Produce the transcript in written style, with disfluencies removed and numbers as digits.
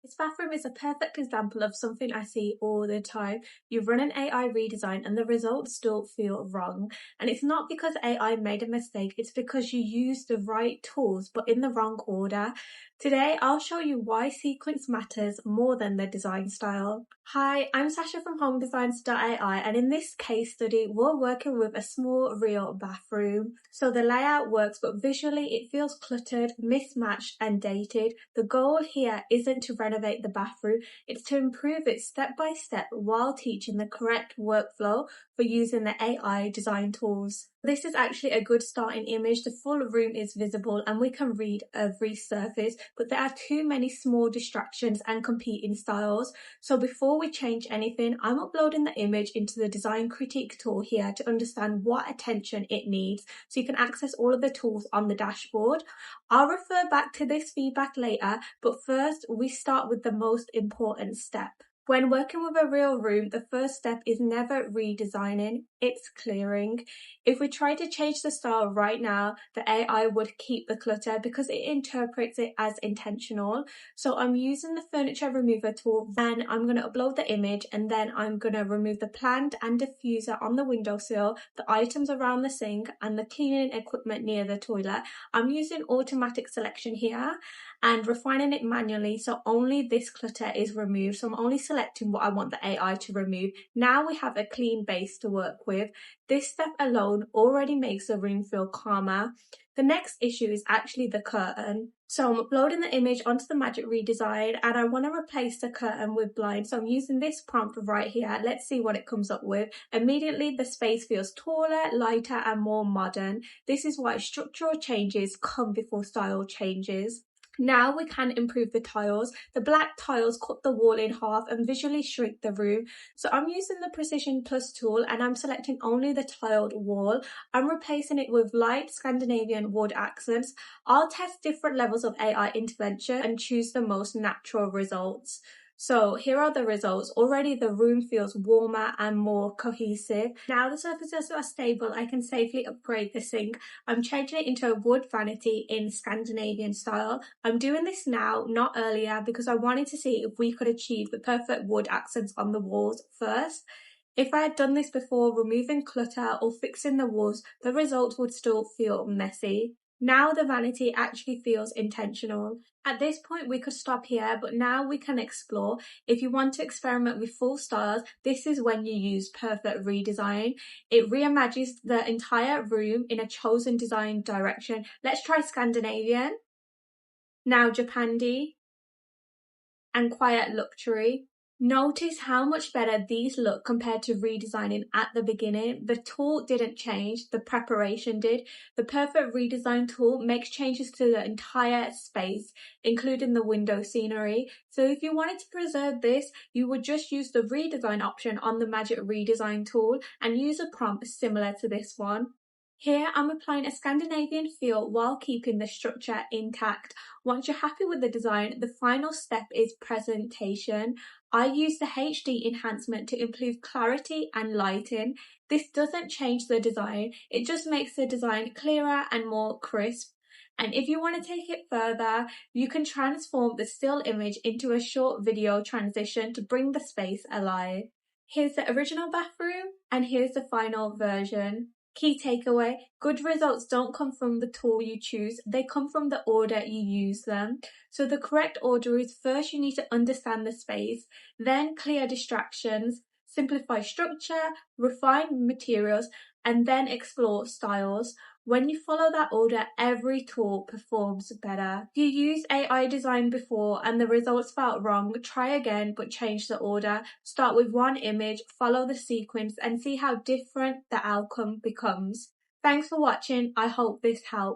This bathroom is a perfect example of something I see all the time. You run an AI redesign and the results still feel wrong. And it's not because AI made a mistake, it's because you used the right tools but in the wrong order. Today, I'll show you why sequence matters more than the design style. Hi, I'm Sasha from HomeDesignsAI, and in this case study, we're working with a small real bathroom. So the layout works, but visually it feels cluttered, mismatched and dated. The goal here isn't to renovate the bathroom, it's to improve it step by step while teaching the correct workflow for using the AI design tools. This is actually a good starting image. The full room is visible and we can read every surface, but there are too many small distractions and competing styles. So before we change anything, I'm uploading the image into the design critique tool here to understand what attention it needs, so you can access all of the tools on the dashboard. I'll refer back to this feedback later, but first we start with the most important step. When working with a real room, the first step is never redesigning, it's clearing. If we try to change the style right now, the AI would keep the clutter because it interprets it as intentional. So I'm using the furniture remover tool, and I'm going to upload the image, and then I'm going to remove the plant and diffuser on the windowsill, the items around the sink and the cleaning equipment near the toilet. I'm using automatic selection here and refining it manually, so only this clutter is removed. So I'm only selecting what I want the AI to remove. Now we have a clean base to work with. This step alone already makes the room feel calmer. The next issue is actually the curtain. So I'm uploading the image onto the Magic Redesign and I want to replace the curtain with blind. So I'm using this prompt right here. Let's see what it comes up with. Immediately the space feels taller, lighter and more modern. This is why structural changes come before style changes. Now we can improve the tiles. The black tiles cut the wall in half and visually shrink the room. So I'm using the Precision Plus tool and I'm selecting only the tiled wall. I'm replacing it with light Scandinavian wood accents. I'll test different levels of AI intervention and choose the most natural results. So here are the results. Already the room feels warmer and more cohesive. Now the surfaces are stable, I can safely upgrade the sink. I'm changing it into a wood vanity in Scandinavian style. I'm doing this now, not earlier, because I wanted to see if we could achieve the perfect wood accents on the walls first. If I had done this before removing clutter or fixing the walls, the results would still feel messy. Now the vanity actually feels intentional. At this point we could stop here, but now we can explore. If you want to experiment with full styles, this is when you use Perfect Redesign. It reimagines the entire room in a chosen design direction. Let's try Scandinavian, now Japandi, and Quiet Luxury. Notice how much better these look compared to redesigning at the beginning. The tool didn't change, the preparation did. The Perfect Redesign tool makes changes to the entire space, including the window scenery. So if you wanted to preserve this, you would just use the redesign option on the Magic Redesign tool and use a prompt similar to this one. Here I'm applying a Scandinavian feel while keeping the structure intact. Once you're happy with the design, the final step is presentation. I use the HD enhancement to improve clarity and lighting. This doesn't change the design, it just makes the design clearer and more crisp. And if you want to take it further, you can transform the still image into a short video transition to bring the space alive. Here's the original bathroom and here's the final version. Key takeaway, good results don't come from the tool you choose, they come from the order you use them. So the correct order is first you need to understand the space, then clear distractions, simplify structure, refine materials, and then explore styles. When you follow that order, every tool performs better. If you used AI design before and the results felt wrong, try again but change the order. Start with one image, follow the sequence and see how different the outcome becomes. Thanks for watching. I hope this helped.